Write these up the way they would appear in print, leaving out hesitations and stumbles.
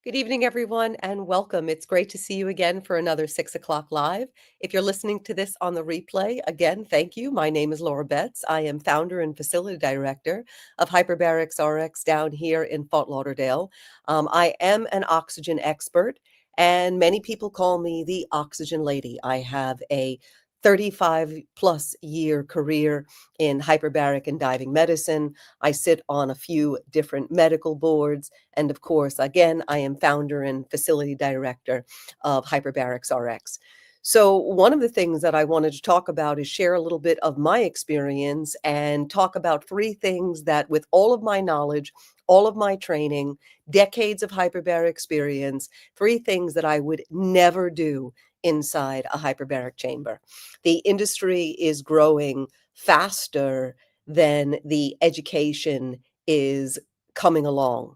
Good evening, everyone, and welcome. It's great to see you again for another 6 o'clock live. If you're listening to this on the replay, again, thank you. My name is Laura Betts. I am founder and facility director of HyperbaricsRx down here in Fort Lauderdale. I am an oxygen expert, and many people call me the oxygen lady. I have a 35 plus year career in hyperbaric and diving medicine. I sit on a few different medical boards. And of course, again, I am founder and facility director of HyperbaricsRx. So, one of the things that I wanted to talk about is share a little bit of my experience and talk about three things that, with all of my knowledge, all of my training, decades of hyperbaric experience, three things that I would never do inside a hyperbaric chamber. The industry is growing faster than the education is coming along.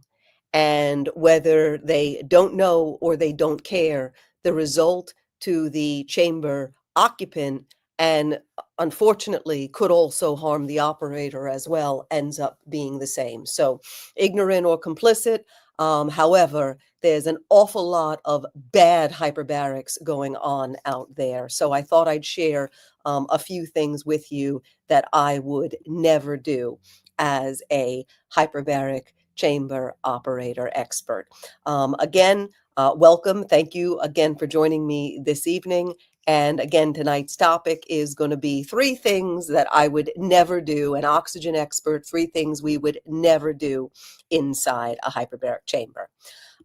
And whether they don't know or they don't care, the result to the chamber occupant, and unfortunately could also harm the operator as well, ends up being the same. So ignorant or complicit. However, there's an awful lot of bad hyperbarics going on out there. So I thought I'd share a few things with you that I would never do as a hyperbaric chamber operator expert. Again, welcome. Thank you again for joining me this evening. And again, tonight's topic is going to be three things that I would never do, an oxygen expert, three things we would never do inside a hyperbaric chamber.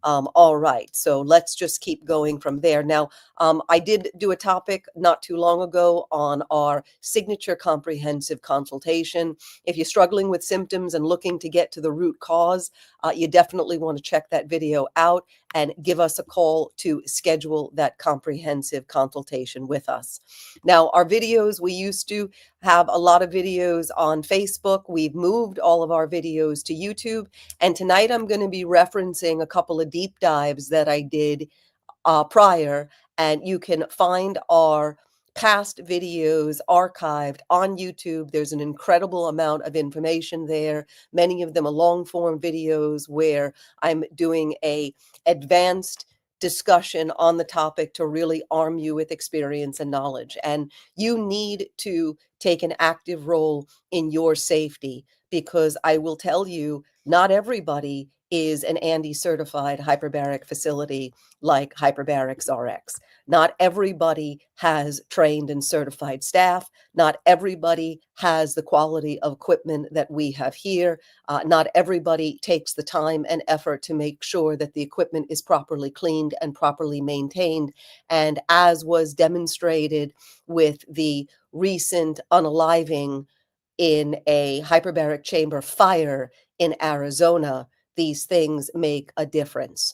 All right, so let's just keep going from there. Now, I did do a topic not too long ago on our signature comprehensive consultation. If you're struggling with symptoms and looking to get to the root cause, you definitely want to check that video out and give us a call to schedule that comprehensive consultation with us. Now, our videos, we used to have a lot of videos on Facebook. We've moved all of our videos to YouTube. And tonight I'm going to be referencing a couple of deep dives that I did prior. And you can find our past videos archived on YouTube. There's an incredible amount of information there. Many of them are long form videos where I'm doing a advanced discussion on the topic to really arm you with experience and knowledge. And you need to take an active role in your safety, because I will tell you, not everybody is an ANDI certified hyperbaric facility like HyperbaricsRx. Not everybody has trained and certified staff. Not everybody has the quality of equipment that we have here. Not everybody takes the time and effort to make sure that the equipment is properly cleaned and properly maintained. And as was demonstrated with the recent unaliving in a hyperbaric chamber fire in Arizona, these things make a difference.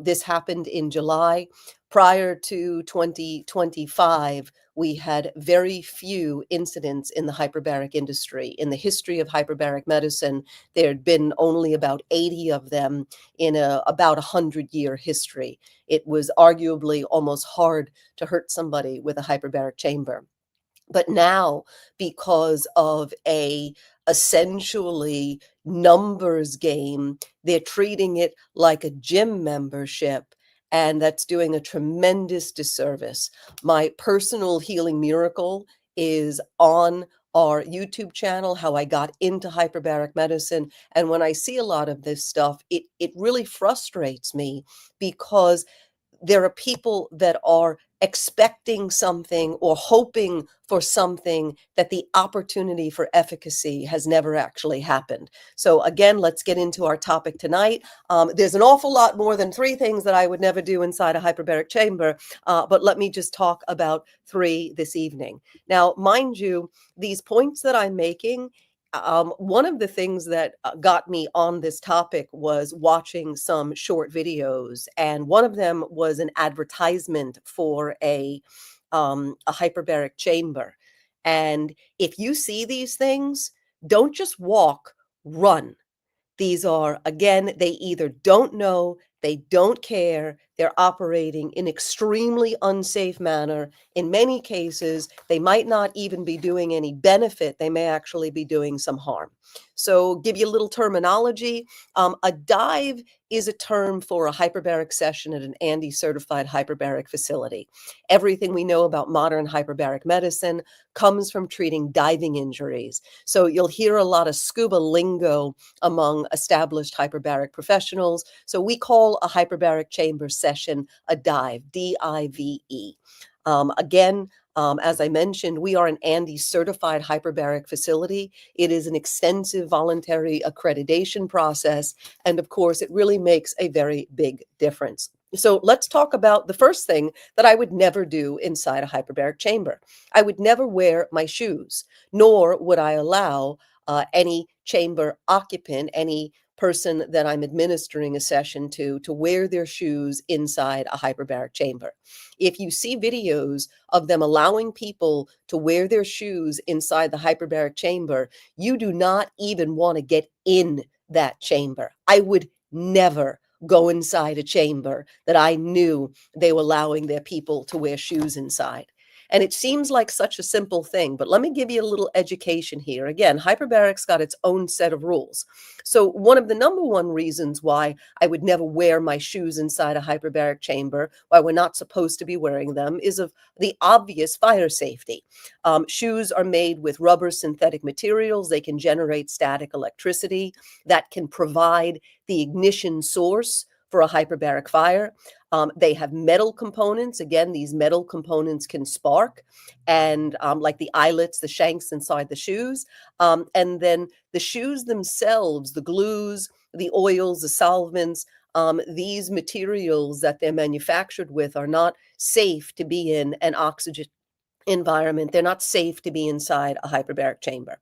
This happened in July. Prior to 2025, we had very few incidents in the hyperbaric industry. In the history of hyperbaric medicine, there had been only about 80 of them in about 100-year history. It was arguably almost hard to hurt somebody with a hyperbaric chamber. But now, because of a essentially numbers game, they're treating it like a gym membership, and that's doing a tremendous disservice. My personal healing miracle is on our YouTube channel, how I got into hyperbaric medicine. And when I see a lot of this stuff, it really frustrates me, because there are people that are expecting something or hoping for something that the opportunity for efficacy has never actually happened. So again, let's get into our topic tonight. There's an awful lot more than three things that I would never do inside a hyperbaric chamber, but let me just talk about three this evening. Now, mind you, these points that I'm making, one of the things that got me on this topic was watching some short videos, and one of them was an advertisement for a hyperbaric chamber. And if you see these things, don't just walk, run. These are, again, they either don't know, they don't care, they're operating in extremely unsafe manner. In many cases, they might not even be doing any benefit. They may actually be doing some harm. So, give you a little terminology. A dive is a term for a hyperbaric session at an ANDI certified hyperbaric facility. Everything we know about modern hyperbaric medicine comes from treating diving injuries. So, you'll hear a lot of scuba lingo among established hyperbaric professionals. So, we call a hyperbaric chamber session a dive, DIVE. Again, as I mentioned, we are an ANDI certified hyperbaric facility. It is an extensive voluntary accreditation process. And of course, it really makes a very big difference. So let's talk about the first thing that I would never do inside a hyperbaric chamber. I would never wear my shoes, nor would I allow any chamber occupant, any person that I'm administering a session to wear their shoes inside a hyperbaric chamber. If you see videos of them allowing people to wear their shoes inside the hyperbaric chamber, you do not even want to get in that chamber. I would never go inside a chamber that I knew they were allowing their people to wear shoes inside. And it seems like such a simple thing, but let me give you a little education here. Again, hyperbaric's got its own set of rules. So one of the number one reasons why I would never wear my shoes inside a hyperbaric chamber, why we're not supposed to be wearing them, is of the obvious fire safety. Shoes are made with rubber synthetic materials. They can generate static electricity that can provide the ignition source for a hyperbaric fire. They have metal components. Again, these metal components can spark, and like the eyelets, the shanks inside the shoes. And then the shoes themselves, the glues, the oils, the solvents, these materials that they're manufactured with are not safe to be in an oxygen environment. They're not safe to be inside a hyperbaric chamber.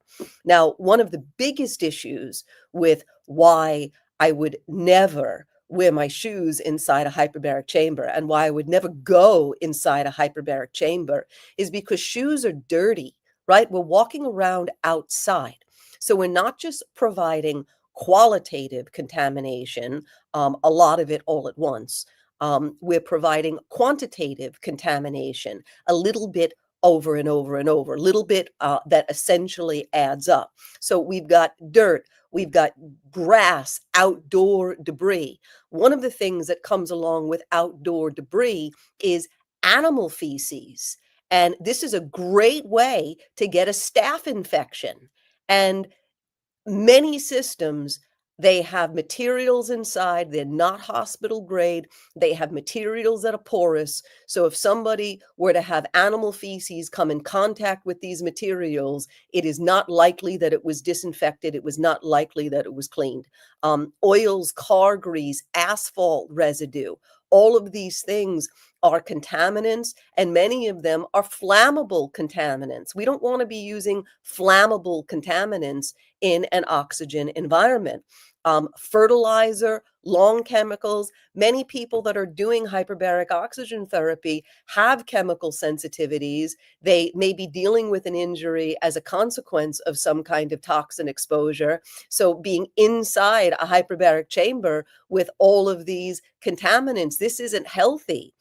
Now, one of the biggest issues with why I would never wear my shoes inside a hyperbaric chamber and why I would never go inside a hyperbaric chamber is because shoes are dirty, right? We're walking around outside. So we're not just providing qualitative contamination, a lot of it all at once. We're providing quantitative contamination, a little bit over and over and over, a little bit that essentially adds up. So we've got dirt, we've got grass, outdoor debris. One of the things that comes along with outdoor debris is animal feces. And this is a great way to get a staph infection. And many systems, they have materials inside, they're not hospital grade, they have materials that are porous. So if somebody were to have animal feces come in contact with these materials, it is not likely that it was disinfected, it was not likely that it was cleaned. Oils, car grease, asphalt residue, all of these things are contaminants, and many of them are flammable contaminants. We don't want to be using flammable contaminants in an oxygen environment. Fertilizer, long chemicals. Many people that are doing hyperbaric oxygen therapy have chemical sensitivities. They may be dealing with an injury as a consequence of some kind of toxin exposure. So being inside a hyperbaric chamber with all of these contaminants, this isn't healthy.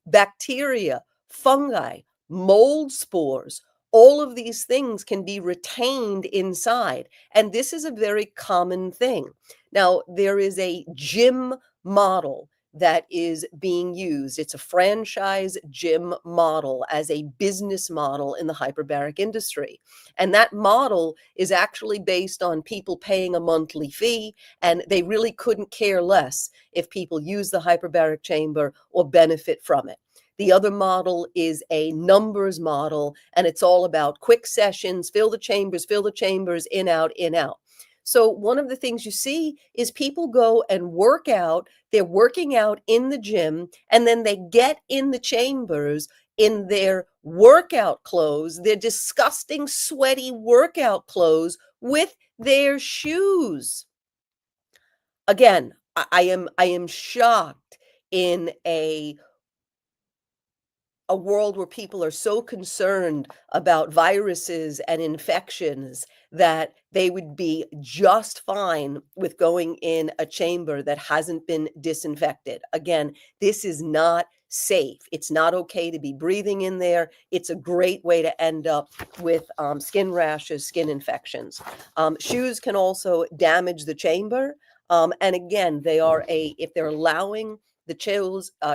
Bacteria, fungi, mold spores, all of these things can be retained inside. And this is a very common thing. Now, there is a gym model that is being used. It's a franchise gym model as a business model in the hyperbaric industry. And that model is actually based on people paying a monthly fee, and they really couldn't care less if people use the hyperbaric chamber or benefit from it. The other model is a numbers model, and it's all about quick sessions, fill the chambers, in, out, in, out. So one of the things you see is people go and work out. They're working out in the gym, and then they get in the chambers in their workout clothes, their disgusting, sweaty workout clothes with their shoes. Again, I am shocked in a a world where people are so concerned about viruses and infections that they would be just fine with going in a chamber that hasn't been disinfected. Again, this is not safe. It's not okay to be breathing in there. It's a great way to end up with skin rashes, skin infections. Shoes can also damage the chamber. And again, if they're allowing the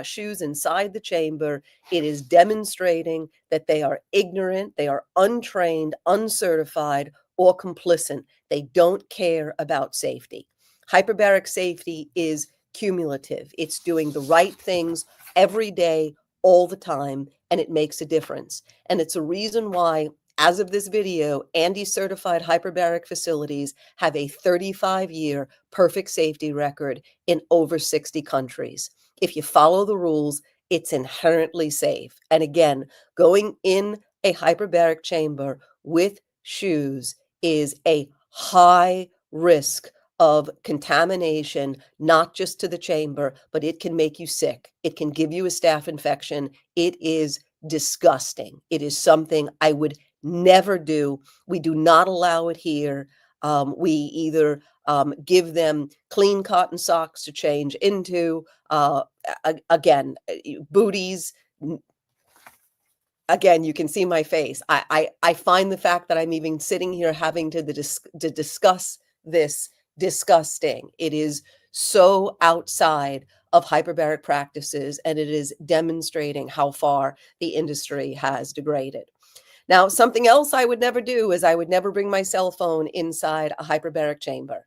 shoes inside the chamber, it is demonstrating that they are ignorant, they are untrained, uncertified, or complicit. They don't care about safety. Hyperbaric safety is cumulative. It's doing the right things every day, all the time, and it makes a difference. And it's a reason why, as of this video, ANDI certified hyperbaric facilities have a 35-year perfect safety record in over 60 countries. If you follow the rules, it's inherently safe. And again, going in a hyperbaric chamber with shoes is a high risk of contamination, not just to the chamber, but it can make you sick. It can give you a staph infection. It is disgusting. It is something I would never do. We do not allow it here. We either give them clean cotton socks to change into, again, booties. Again, you can see my face. I find the fact that I'm even sitting here having to discuss this disgusting. It is so outside of hyperbaric practices, and it is demonstrating how far the industry has degraded. Now, something else I would never do is I would never bring my cell phone inside a hyperbaric chamber.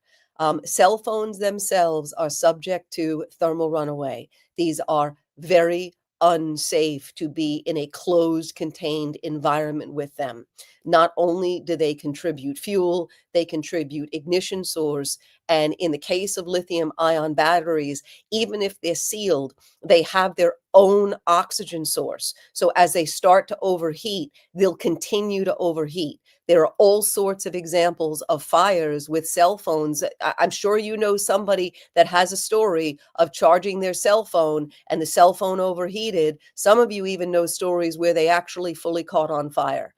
Cell phones themselves are subject to thermal runaway. These are very unsafe to be in a closed, contained environment with them. Not only do they contribute fuel, they contribute ignition source. And in the case of lithium ion batteries, even if they're sealed, they have their own oxygen source. So as they start to overheat, they'll continue to overheat. There are all sorts of examples of fires with cell phones. I'm sure you know somebody that has a story of charging their cell phone and the cell phone overheated. Some of you even know stories where they actually fully caught on fire.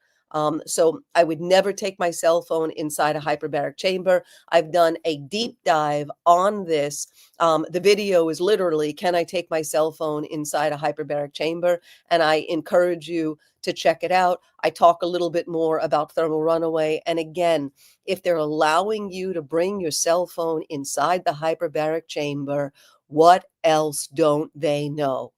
So I would never take my cell phone inside a hyperbaric chamber. I've done a deep dive on this. The video is literally, can I take my cell phone inside a hyperbaric chamber? And I encourage you to check it out. I talk a little bit more about thermal runaway. And again, if they're allowing you to bring your cell phone inside the hyperbaric chamber, what else don't they know?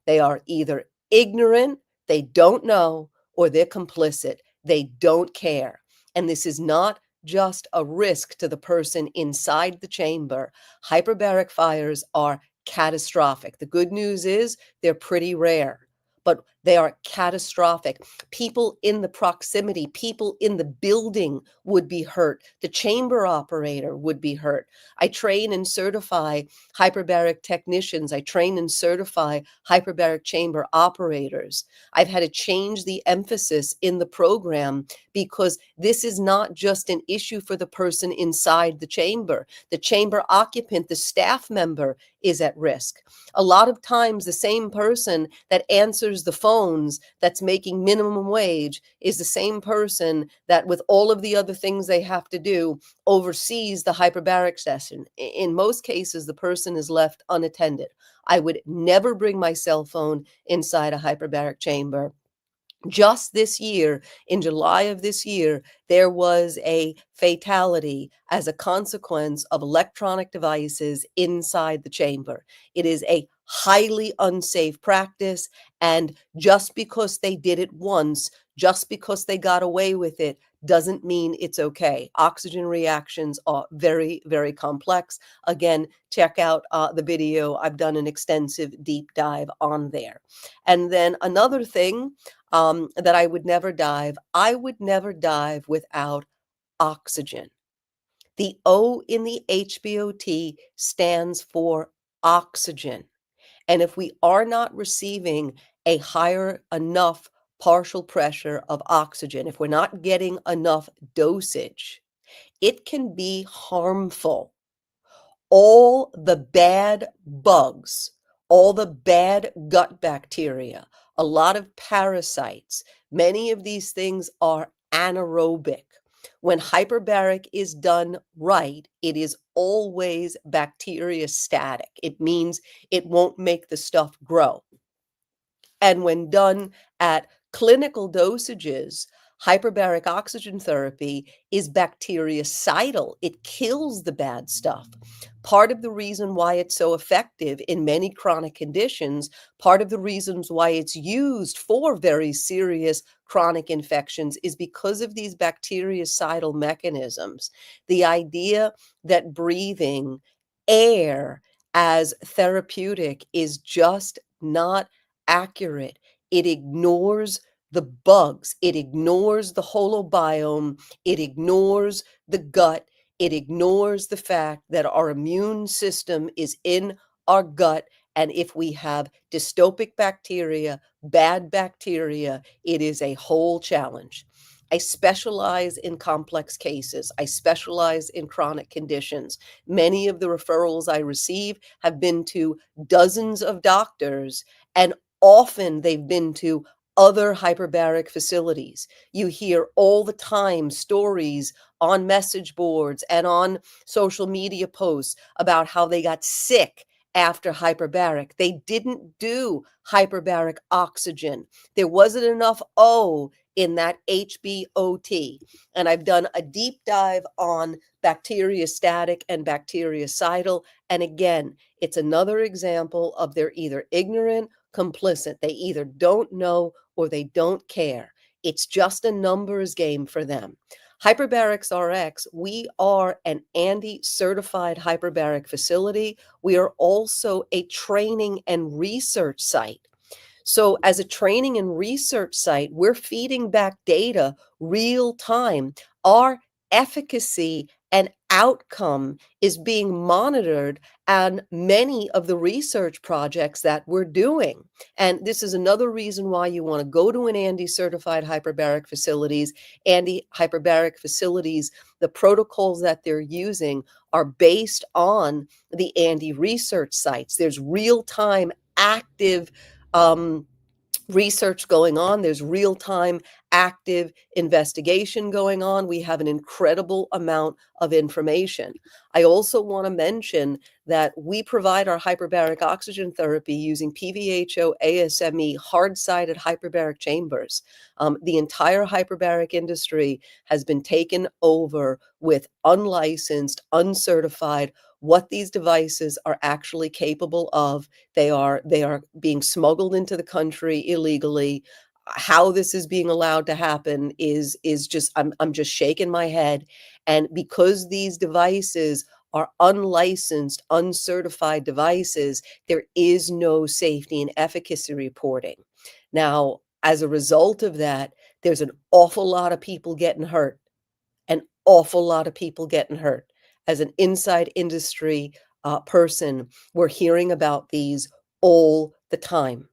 They are either ignorant, they don't know, or they're complicit. They don't care. And this is not just a risk to the person inside the chamber. Hyperbaric fires are catastrophic. The good news is they're pretty rare, but they are catastrophic. People in the proximity, people in the building would be hurt. The chamber operator would be hurt. I train and certify hyperbaric technicians. I train and certify hyperbaric chamber operators. I've had to change the emphasis in the program because this is not just an issue for the person inside the chamber. The chamber occupant, the staff member, is at risk. A lot of times, the same person that answers the phones that's making minimum wage is the same person that, with all of the other things they have to do, oversees the hyperbaric session. In most cases, the person is left unattended. I would never bring my cell phone inside a hyperbaric chamber. Just this year, in July of this year, there was a fatality as a consequence of electronic devices inside the chamber. It is a highly unsafe practice, and just because they did it once, just because they got away with it, doesn't mean it's okay. Oxygen reactions are very, very complex. Again, check out the video. I've done an extensive deep dive on there. And then another thing that I would never dive without oxygen. The O in the HBOT stands for oxygen. And if we are not receiving a higher enough partial pressure of oxygen, if we're not getting enough dosage, it can be harmful. All the bad bugs, all the bad gut bacteria, a lot of parasites. Many of these things are anaerobic. When hyperbaric is done right, it is always bacteria static. It means it won't make the stuff grow. And when done at clinical dosages, hyperbaric oxygen therapy is bactericidal. It kills the bad stuff. Part of the reason why it's so effective in many chronic conditions, part of the reasons why it's used for very serious chronic infections is because of these bactericidal mechanisms. The idea that breathing air as therapeutic is just not accurate. It ignores the bugs. It ignores the holobiome. It ignores the gut. It ignores the fact that our immune system is in our gut. And if we have dystopic bacteria, bad bacteria, it is a whole challenge. I specialize in complex cases. I specialize in chronic conditions. Many of the referrals I receive have been to dozens of doctors, and often they've been to other hyperbaric facilities. You hear all the time stories on message boards and on social media posts about how they got sick after hyperbaric. They didn't do hyperbaric oxygen. There wasn't enough O in that HBOT. And I've done a deep dive on bacteriostatic and bactericidal. And again, it's another example of they're either ignorant, complicit. They either don't know or they don't care. It's just a numbers game for them. HyperbaricsRx, we are an ANDI certified hyperbaric facility. We are also a training and research site. So as a training and research site, we're feeding back data real time. Our efficacy and outcome is being monitored on many of the research projects that we're doing. And this is another reason why you want to go to an ANDI certified hyperbaric facilities. ANDI hyperbaric facilities, the protocols that they're using are based on the ANDI research sites. There's real-time active research going on. There's real-time active investigation going on. We have an incredible amount of information. I also want to mention that we provide our hyperbaric oxygen therapy using PVHO ASME hard-sided hyperbaric chambers. The entire hyperbaric industry has been taken over with unlicensed, uncertified. What these devices are actually capable of, they are being smuggled into the country illegally. How this is being allowed to happen is just I'm just shaking my head. And because these devices are unlicensed, uncertified devices, there is no safety and efficacy reporting. Now, as a result of that, there's an awful lot of people getting hurt. An awful lot of people getting hurt. As an inside industry person, we're hearing about these all the time.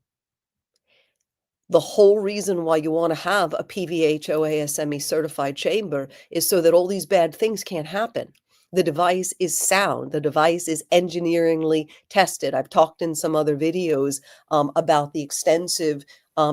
The whole reason why you want to have a PVHO ASME certified chamber is so that all these bad things can't happen. The device is sound. The device is engineeringly tested. I've talked in some other videos about the extensive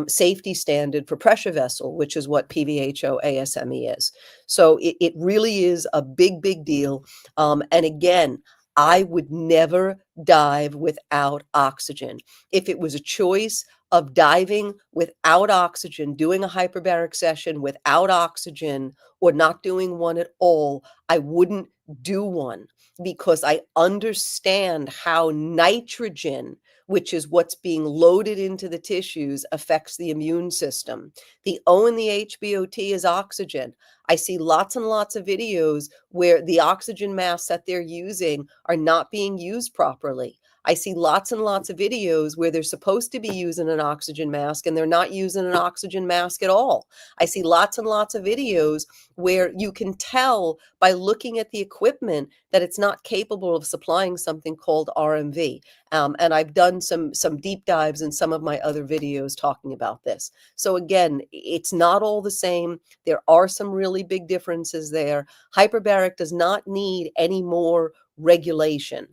safety standard for pressure vessel, which is what PVHO ASME is. So it really is a big, big deal. And again, I would never dive without oxygen. If it was a choice of diving without oxygen, doing a hyperbaric session without oxygen, or not doing one at all, I wouldn't do one because I understand how nitrogen, which is what's being loaded into the tissues, affects the immune system. The O in the HBOT is oxygen. I see lots and lots of videos where the oxygen masks that they're using are not being used properly. I see lots and lots of videos where they're supposed to be using an oxygen mask and they're not using an oxygen mask at all. I see lots and lots of videos where you can tell by looking at the equipment that it's not capable of supplying something called RMV. And I've done some deep dives in some of my other videos talking about this. So again, it's not all the same. There are some really big differences there. Hyperbaric does not need any more regulation.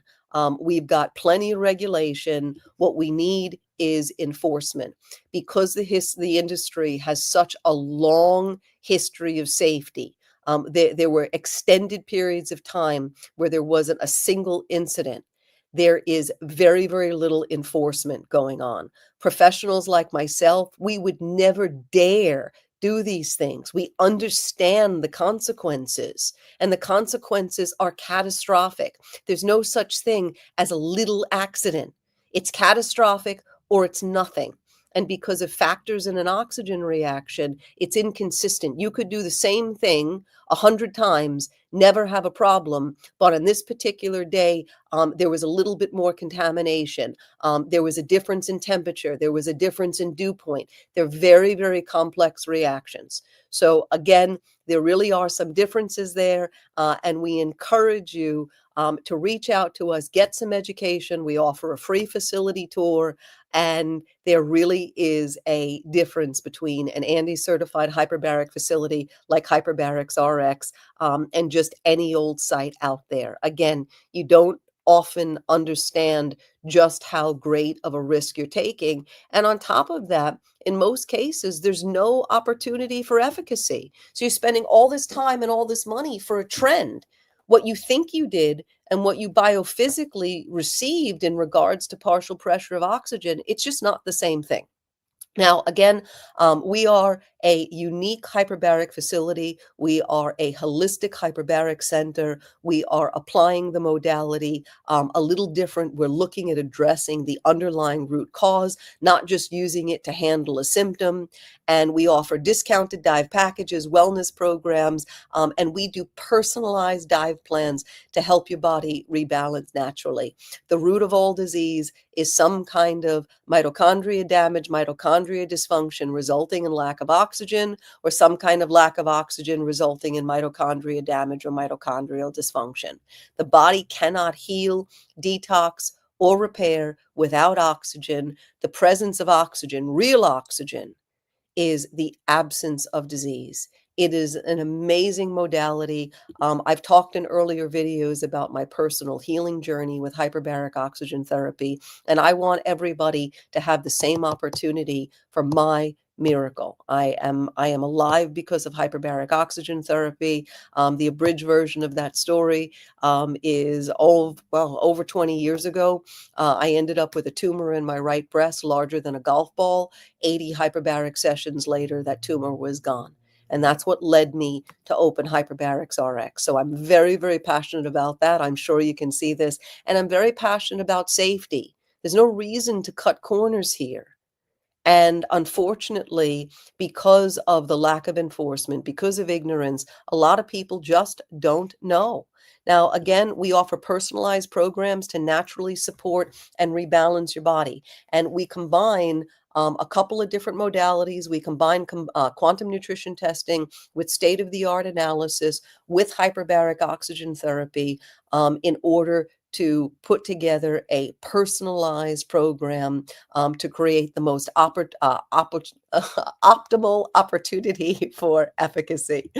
We've got plenty of regulation. What we need is enforcement. Because the industry has such a long history of safety, there were extended periods of time where there wasn't a single incident. There is very, very little enforcement going on. Professionals like myself, we would never dare do these things. We understand the consequences, and the consequences are catastrophic. There's no such thing as a little accident. It's catastrophic or it's nothing. And because of factors in an oxygen reaction, it's inconsistent. You could do the same thing 100 times, never have a problem, but on this particular day, there was a little bit more contamination. There was a difference in temperature. There was a difference in dew point. They're very, very complex reactions. So again, there really are some differences there, and we encourage you to reach out to us, get some education. We offer a free facility tour, and there really is a difference between an ANDI certified hyperbaric facility like HyperbaricsRx and just any old site out there. Again, you don't often understand just how great of a risk you're taking. And on top of that, in most cases, there's no opportunity for efficacy. So you're spending all this time and all this money for a trend. What you think you did and what you biophysically received in regards to partial pressure of oxygen, it's just not the same thing. Now, again, we are a unique hyperbaric facility. We are a holistic hyperbaric center. We are applying the modality a little different. We're looking at addressing the underlying root cause, not just using it to handle a symptom. And we offer discounted dive packages, wellness programs, and we do personalized dive plans to help your body rebalance naturally. The root of all disease is some kind of mitochondria damage, mitochondria dysfunction resulting in lack of oxygen, or some kind of lack of oxygen resulting in mitochondria damage or mitochondrial dysfunction. The body cannot heal, detox, or repair without oxygen. The presence of oxygen, real oxygen, is the absence of disease. It is an amazing modality. I've talked in earlier videos about my personal healing journey with hyperbaric oxygen therapy, and I want everybody to have the same opportunity for my miracle. I am alive because of hyperbaric oxygen therapy. The abridged version of that story is over 20 years ago. I ended up with a tumor in my right breast larger than a golf ball. 80 hyperbaric sessions later, that tumor was gone. And that's what led me to open HyperbaricsRx. So I'm very, very passionate about that. I'm sure you can see this. And I'm very passionate about safety. There's no reason to cut corners here. And unfortunately, because of the lack of enforcement, because of ignorance, a lot of people just don't know. Now, again, we offer personalized programs to naturally support and rebalance your body. And we combine a couple of different modalities. We combine quantum nutrition testing with state-of-the-art analysis with hyperbaric oxygen therapy in order to put together a personalized program to create the most optimal opportunity for efficacy.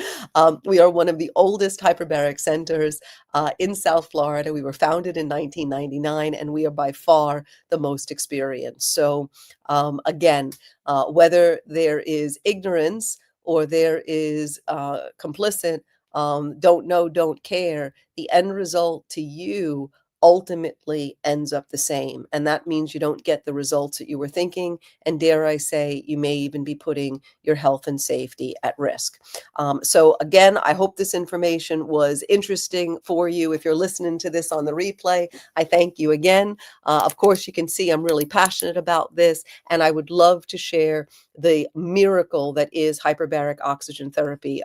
We are one of the oldest hyperbaric centers in South Florida. We were founded in 1999, and we are by far the most experienced. So again, whether there is ignorance or there is complicit, don't know, don't care, the end result to you ultimately ends up the same. And that means you don't get the results that you were thinking. And dare I say, you may even be putting your health and safety at risk. So again, I hope this information was interesting for you. If you're listening to this on the replay, I thank you again. Of course, you can see I'm really passionate about this, and I would love to share the miracle that is hyperbaric oxygen therapy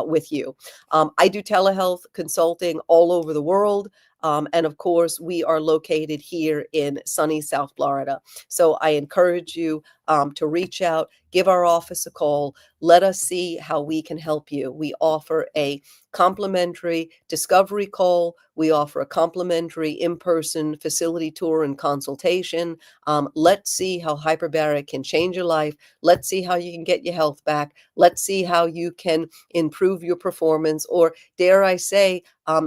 with you. I do telehealth consulting all over the world. And of course, we are located here in sunny South Florida. So I encourage you to reach out, give our office a call, let us see how we can help you. We offer a complimentary discovery call. We offer a complimentary in-person facility tour and consultation. Let's see how hyperbaric can change your life. Let's see how you can get your health back. Let's see how you can improve your performance, or dare I say,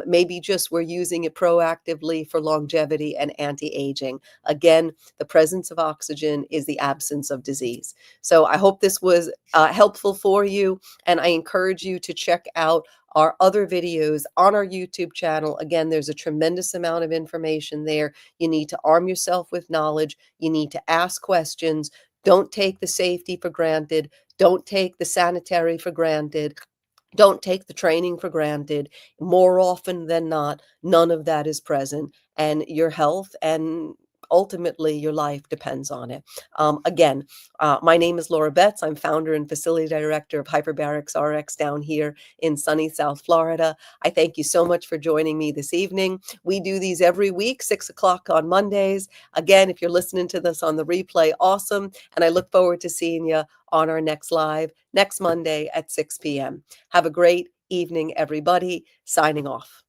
maybe just we're using it proactively for longevity and anti-aging. Again, the presence of oxygen is the absence of disease. So I hope this was helpful for you, and I encourage you to check out our other videos on our YouTube channel. Again, there's a tremendous amount of information there. You need to arm yourself with knowledge. You need to ask questions. Don't take the safety for granted. Don't take the sanitary for granted. Don't take the training for granted. More often than not, none of that is present, and your health and ultimately your life depends on it. Again, my name is Laura Betts. I'm founder and facility director of HyperbaricsRx down here in sunny South Florida. I thank you so much for joining me this evening. We do these every week, 6 o'clock on Mondays. Again, if you're listening to this on the replay, awesome. And I look forward to seeing you on our next live next Monday at 6 p.m. Have a great evening, everybody. Signing off.